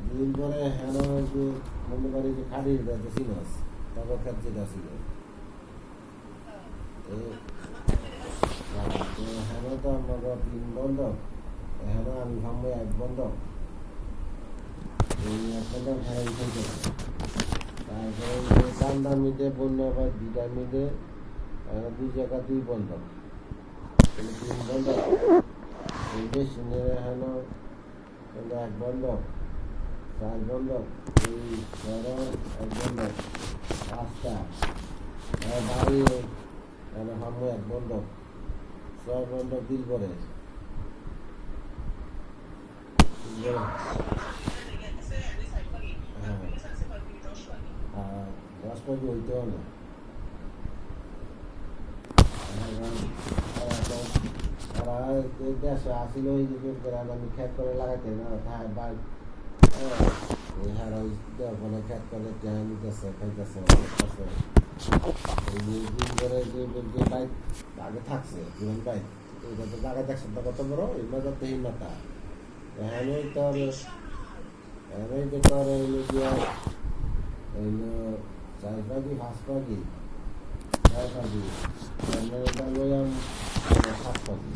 দুদিন পরে হ্যাঁ যে মনে করি যে খাড়ির বেঁচে ছিল তবে যেটা ছিল হ্যাঁ তো আমাকে 3 বন্ধ হ্যাঁ আমি ভাববো 1 বন্ধ এই 1 বন্ধ হ্যাঁ উঠে তারপরে কান্দা মিটে বন্য আবার 2টা মিটে 2 জায়গা 2 বন্ধ 3 বন্ধ এই যে শুনে হ্যাঁ 1 বন্ধ 4 বন্ধ এই 1 বন্ধ 5টা বাড়ি ভাববো 1 বন্ধ 6 বন্ধ দিল করে হ্যাঁ 10 টাকা হইতেও না দেশে আসিল ওই যে আমি খেত করে লাগাইতে না মানে খেত করে নিতেছে খাইতেছে দিন করে যে বাইক আগে থাকছে জীবন বাইক ওইটা তো জায়গায় দেখছেন তো কত বড় এগুলো তো হিন্নতা হ্যাঁ তোর যে তোর হইলো গিয়া হইলো 4 পাখি 5 পাখি 6 পাখি লইয়াম 7 পাখি